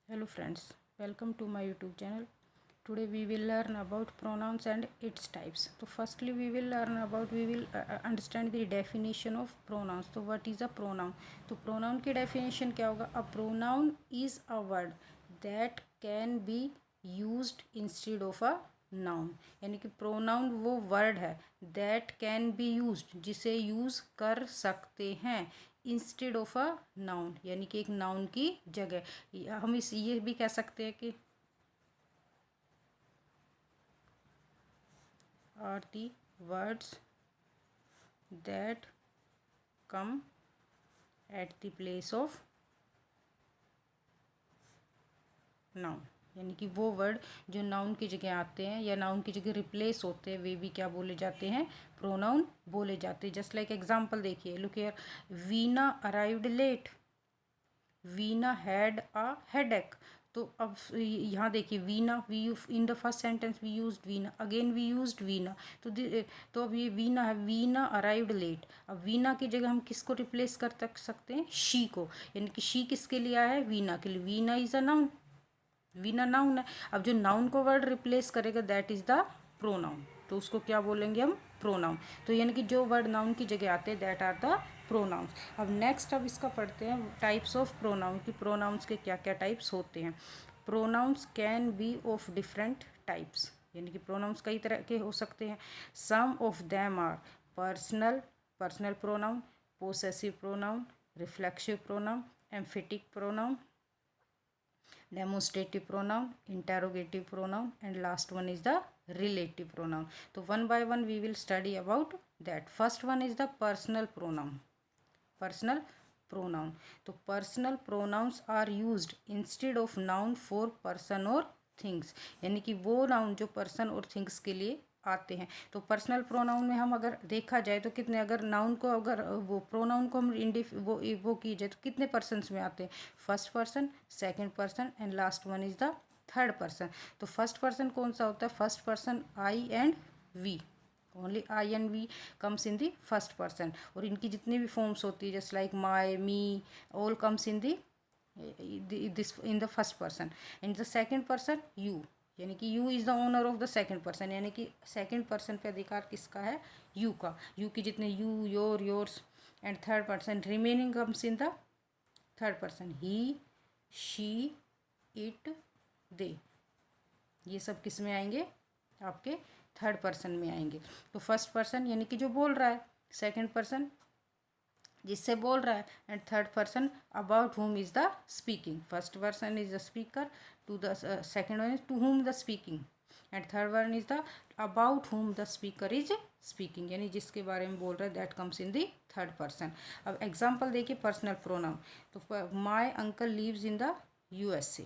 Hello friends, welcome to my YouTube channel. Today we will learn about pronouns and its types. So firstly we will understand the definition of pronouns. So what is a pronoun? तो pronoun की definition क्या होगा? A pronoun is a word that can be used instead of a noun. यानी कि pronoun वो word है that can be used, जिसे use कर सकते हैं इंस्टेड ऑफ अ नाउन, यानी कि एक नाउन की जगह. हम इस ये भी कह सकते हैं कि are the words that come at the place of noun. यानी कि वो वर्ड जो नाउन की जगह आते हैं या नाउन की जगह रिप्लेस होते हैं वे भी क्या बोले जाते हैं? प्रोनाउन बोले जाते हैं. जस्ट लाइक एग्जांपल देखिए, look here, Veena arrived late, Veena had a headache. तो अब यहाँ देखिए, Veena we in the first sentence we used Veena, again we used Veena. तो अब ये वीना है, वीना अराइव्ड लेट. अब वीना की जगह हम किसको रिप्लेस कर सकते हैं? शी को. यानी कि शी किसके लिए आया है? वीना के लिए. Veena is a noun, Veena noun है. अब जो नाउन को वर्ड रिप्लेस करेगा दैट इज द प्रोनाउन, तो उसको क्या बोलेंगे हम? प्रोनाउन. तो यानी कि जो वर्ड नाउन की जगह आते हैं दैट आर द प्रोनाउंस. अब नेक्स्ट अब इसका पढ़ते हैं टाइप्स ऑफ प्रोनाउन, कि प्रोनाउंस के क्या क्या टाइप्स होते हैं. Pronouns can be of different types, यानी कि प्रोनाउंस कई तरह के हो सकते हैं. Some of them are personal, personal pronoun, possessive pronoun, reflexive pronoun, emphatic pronoun, demonstrative pronoun, interrogative pronoun, and last one is the relative pronoun. So one by one we will study about that. First one is the personal pronoun. Personal pronoun. So personal pronouns are used instead of noun for person or things. यानी कि वो noun जो person और things के लिए आते हैं. तो पर्सनल प्रोनाउन में हम अगर देखा जाए तो कितने, अगर नाउन को, अगर वो प्रोनाउन को हम वो की जाए तो कितने पर्सन्स में आते हैं? First person, second person and last one is the third person. तो फर्स्ट पर्सन कौन सा होता है? First person I and we. Only I and we comes in the first person. और इनकी जितनी भी फॉर्म्स होती है just like my, me, all comes in the this in the first person. In the second person you, यानी कि you is the owner of the second person, यानी कि सेकंड पर्सन पे अधिकार किसका है? यू का. यू की जितने you, your, yours. And third person remaining comes in the third person, he, she, it, they. ये सब किस में आएंगे? आपके थर्ड पर्सन में आएंगे. तो फर्स्ट पर्सन यानी कि जो बोल रहा है, सेकंड पर्सन जिससे बोल रहा है, and third person about whom is the speaking. First person is the speaker, to the second one is to whom the speaking, and third one is the about whom the speaker is speaking, यानी जिसके बारे में बोल रहा है that comes in the third person. अब example देखिए personal pronoun. तो my uncle lives in the USA.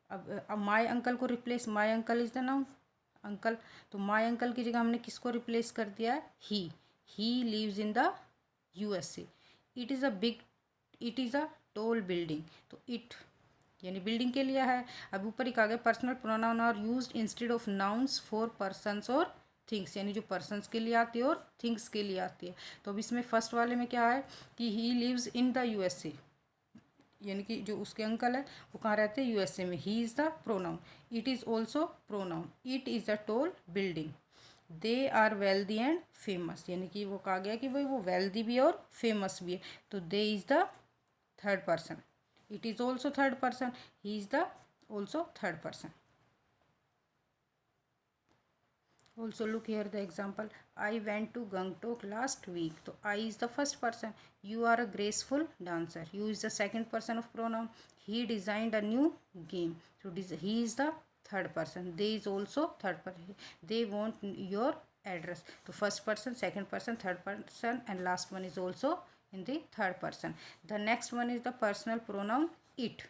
अब माई अंकल को replace, my uncle is the noun uncle, तो माई अंकल की जगह हमने किसको रिप्लेस कर दिया है? He lives in the USA. It is a big, it is a tall building. तो इट यानी बिल्डिंग के लिए है. अब ऊपर ही कहा गया personal pronoun are used instead of nouns for persons और थिंग्स, यानी जो पर्सन्स के लिए आती है और थिंग्स के लिए आती है. तो अब इसमें फर्स्ट वाले में क्या है कि he lives in the USA, यानी कि जो उसके अंकल है वो कहाँ रहते हैं? USA में. He is the pronoun. It is also pronoun. It is a tall building. They are wealthy and famous, यानी कि वो कहा गया कि भाई वो वेल्दी भी है और फेमस भी है. तो they is the third person. It is also third person. He is the also third person. Also look here the example, I went to Gangtok last week. So I is the first person. You are a graceful dancer. You is the second person of pronoun. He designed a new game. So he is the third person. They is also third person. They want your address. So first person, second person, third person, and last one is also in the third person. The next one is the personal pronoun it.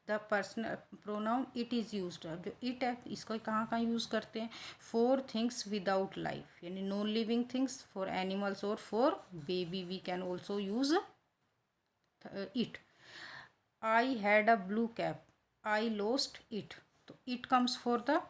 The personal pronoun it is use. जो it है इसको कहाँ कहाँ use करते हैं? For things without life, यानी non living things, for animals और for baby we can also use it. I had a blue cap, I lost it. तो it comes for the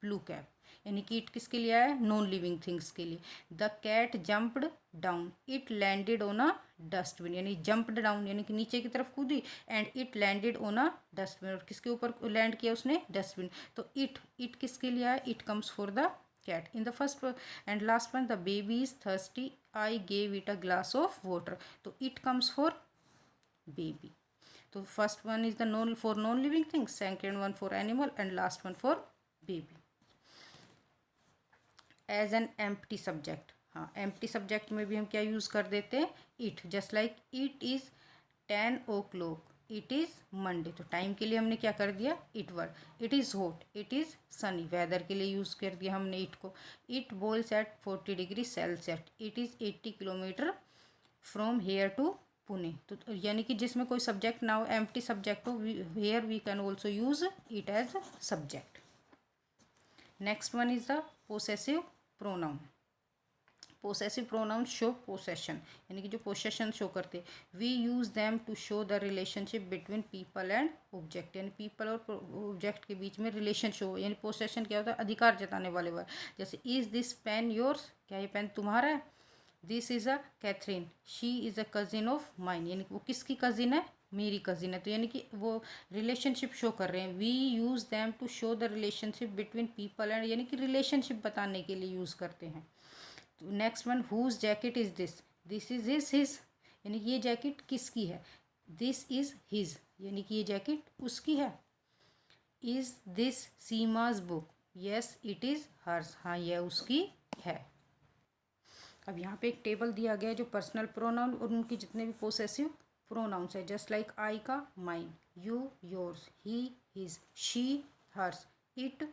blue cap, यानी कि it किसके लिए आया है? Non living things के लिए. The cat jumped down, it landed on a dustbin, यानी जंप्ड डाउन यानी कि नीचे की तरफ कूदी, and it landed on a dustbin, और किसके ऊपर लैंड किया उसने, डस्टबिन। तो इट किसके लिए आया, it comes for the cat. In the first and last one, the baby is thirsty, I gave it a glass of water. तो it comes for baby. तो first one is the non for non living things, second one for animal, and last one for baby. As an empty subject, हाँ empty subject में भी हम क्या use कर देते हैं, it. Just like it is 10 o'clock, it is Monday, तो time के लिए हमने क्या कर दिया, it word. It is hot, it is sunny, weather के लिए यूज़ कर दिया हमने इट को। It boils at 40 degree Celsius, it is 80 kilometre from here to Pune. तो यानी कि जिसमें कोई सब्जेक्ट ना हो, एम्प्टी सब्जेक्ट हो, here we can also use it as subject. Next one is the possessive pronoun. Possessive pronoun show possession, यानी कि जो पोसेशन शो करते, we use them to show the relationship between people and object, यानी people और object के बीच में relation show, यानी पोसेशन क्या होता है, अधिकार जताने वाले वर्ड। जैसे इज़ दिस पेन योर्स, क्या ये पेन तुम्हारा है। This is a Catherine, she is a cousin of mine, यानी कि वो किसकी कजिन है, मेरी कजिन है। तो यानी कि वो रिलेशनशिप शो कर रहे हैं। We use them to show the relationship between people and, यानी कि रिलेशनशिप बताने के लिए यूज़ करते हैं। Next one, whose jacket is this, this is his, यानी कि ये जैकेट किसकी है। दिस इज़ हिज, यानी कि ये जैकेट उसकी है। Is this Seema's book, yes it is hers, हाँ यह उसकी है। अब यहाँ पे एक टेबल दिया गया है जो पर्सनल प्रोनाउन और उनकी जितने भी पोसेसिव प्रोनाउंस है। जस्ट लाइक आई का mine, you yours, he his, she hers, it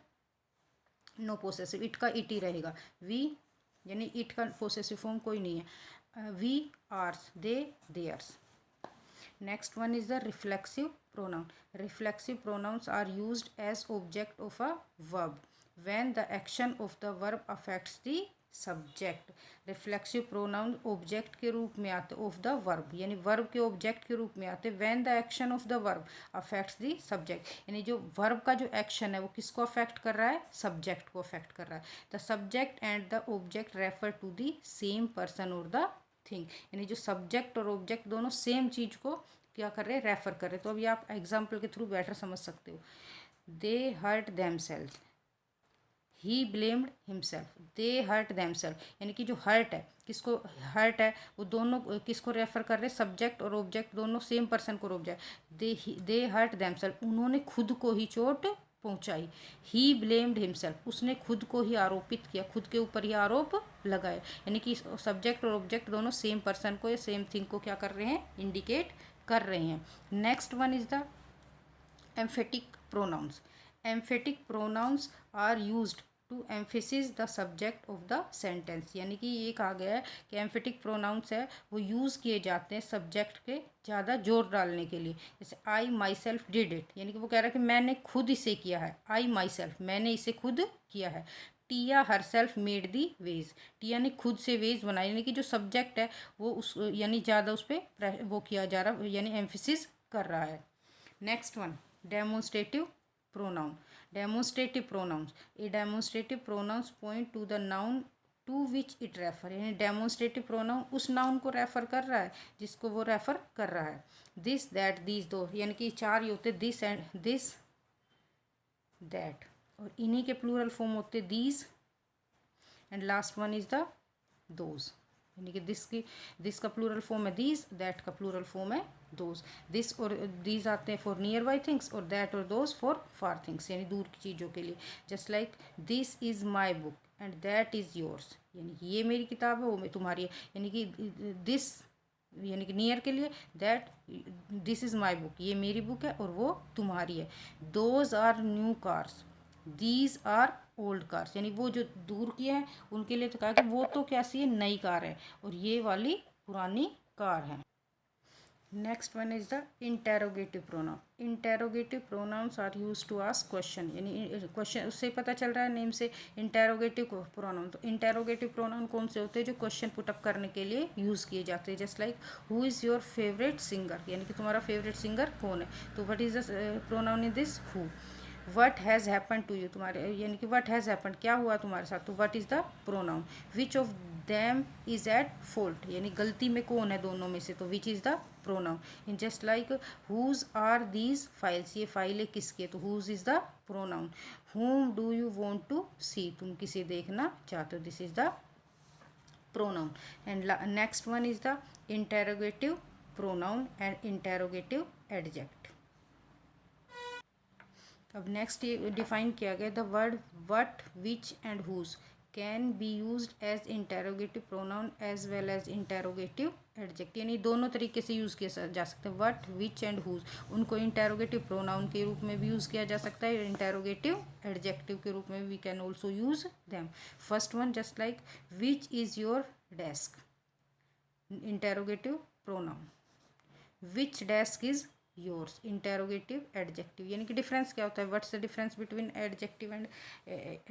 no possessive, it का इट ही रहेगा। वी यानी इट का पोसेसिव फॉर्म कोई नहीं है। We ours, they theirs. Next one is the reflexive pronoun. Reflexive pronouns are used as object of a verb when the action of the verb affects the subject. Reflexive pronoun object के रूप में आते of the verb, यानी verb के object के रूप में आते when the action of the verb affects the subject, यानी जो वर्ब का जो एक्शन है वो किसको अफेक्ट कर रहा है, सब्जेक्ट को अफेक्ट कर रहा है। The subject and the object refer to the same person और द थिंग, यानी जो सब्जेक्ट और ऑब्जेक्ट दोनों सेम चीज़ को क्या कर रहे हैं, रेफर कर रहे हैं। तो अभी आप एग्जाम्पल के थ्रू बेटर समझ सकते हो। They hurt themselves, he blamed himself, they hurt themself, यानी कि जो हर्ट है, किसको हर्ट है, वो दोनों किसको रेफर कर रहे हैं, सब्जेक्ट और ऑब्जेक्ट दोनों सेम पर्सन को रोक जाए। दे हर्ट देमसेल्फ, उन्होंने खुद को ही चोट पहुंचाई। ही ब्लेम्ड हिमसेल्फ, उसने खुद को ही आरोपित किया, खुद के ऊपर ही आरोप लगाए, यानी कि सब्जेक्ट और ऑब्जेक्ट दोनों सेम पर्सन को या सेम थिंग को क्या कर रहे हैं, इंडिकेट कर रहे हैं। Next one is the emphatic pronouns. Emphatic pronouns are used to emphasis the subject of the sentence, यानी कि ये कहा गया है कि एम्फेटिक प्रोनाउंस है वो यूज़ किए जाते हैं सब्जेक्ट के ज़्यादा जोर डालने के लिए। जैसे आई माई सेल्फ डिड इट, यानी कि वो कह रहा है कि मैंने खुद इसे किया है। आई माई सेल्फ, मैंने इसे खुद किया है। टिया हर सेल्फ मेड दी वेज, टिया ने खुद से वेज बनाई, यानी कि जो सब्जेक्ट है वो उस यानी ज़्यादा उस पर वो किया जा रहा, यानी एम्फेसिस कर रहा है। Next one, demonstrative pronoun. Demonstrative pronouns, a demonstrative pronouns point to the noun to which it refer, यानी डेमोन्स्ट्रेटिव प्रोनाउन उस नाउन को रेफर कर रहा है जिसको वो रेफर कर रहा है। दिस दैट दीज दो, यानी कि चार ही होते, दिस एंड दिस दैट, और इन्हीं के प्लूरल फॉर्म होते these, and last one is the those, यानी कि दिस का प्लूरल फॉर्म है दीज, दैट का प्लूरल फॉर्म है दोज। दिस और दीज आते हैं फॉर नियर बाई थिंग्स, और दैट और दोज फॉर फार थिंग्स, यानी दूर की चीज़ों के लिए। Just like this is my book and that is yours, यानी कि ये मेरी किताब है वो तुम्हारी है, यानी कि दिस यानी कि नियर के लिए, that this is my book, ये मेरी बुक है और वो तुम्हारी है। Those are new cars, these are old cars, यानी वो जो दूर किए हैं उनके लिए तो कहा कि वो तो कैसी है, नई कार है, और ये वाली पुरानी कार है। Next one is the interrogative pronoun. Interrogative pronouns are use to ask question, यानी क्वेश्चन उससे पता चल रहा है नेम से इंटेरोगेटिव प्रोनाउन। तो इंटेरोगेटिव प्रोनाउन कौन से होते हैं, जो क्वेश्चन पुटअप करने के लिए यूज़ किए जाते हैं। Just like who is your favourite singer, यानी कि तुम्हारा फेवरेट सिंगर कौन है, तो what is the pronoun in this, who. What has happen to you, तुम्हारे यानी कि वट हैज़ हैपन, क्या हुआ तुम्हारे साथ, तो what is the pronoun. Which of them is at fault, यानी गलती में कौन है दोनों में से, तो which is the pronoun. In just like whose are these files, ये फाइलें किसकी है, तो whose is the pronoun. Whom do you want to see, तुम किसे देखना चाहते हो, this is the pronoun. And next one is the interrogative pronoun and interrogative adjective. अब नेक्स्ट ये डिफाइन किया गया, the word what, which and whose can be used as interrogative pronoun as well as interrogative adjective, यानी दोनों तरीके से use किया जा सकता है. वट, विच एंड हुज, उनको इंटेरोगेटिव प्रोनाउन के रूप में भी यूज़ किया जा सकता है, इंटेरोगेटिव एडजेक्टिव के रूप में we can also use them. First one just like which is your desk, interrogative pronoun. Which desk is yours, interrogative adjective. यानी कि डिफरेंस क्या होता है, what's the difference between adjective and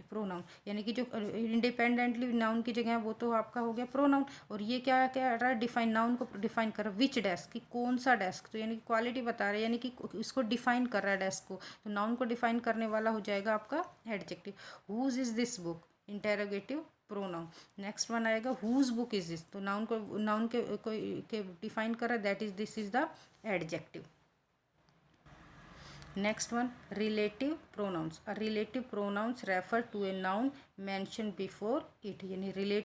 pronoun, यानी कि जो इंडिपेंडेंटली नाउन की जगह है वो तो आपका हो गया प्रोनाउन, और ये क्या क्या रहा है, डिफाइन, नाउन को डिफाइन कर रहा है. विच डेस्क, कि कौन सा डेस्क, तो यानी कि क्वालिटी बता रहा है, यानी कि इसको डिफाइन कर रहा है डेस्क को, तो नाउन को डिफाइन करने वाला हो जाएगा आपका adjective. Whose is this book, interrogative pronoun. Next one आएगा हुज बुक इज दिस, तो नाउन को, नाउन के डिफाइन कर रहा है, that is, this is the adjective. Next one, relative pronouns. A relative pronouns refer to a noun mentioned before it, यानी relative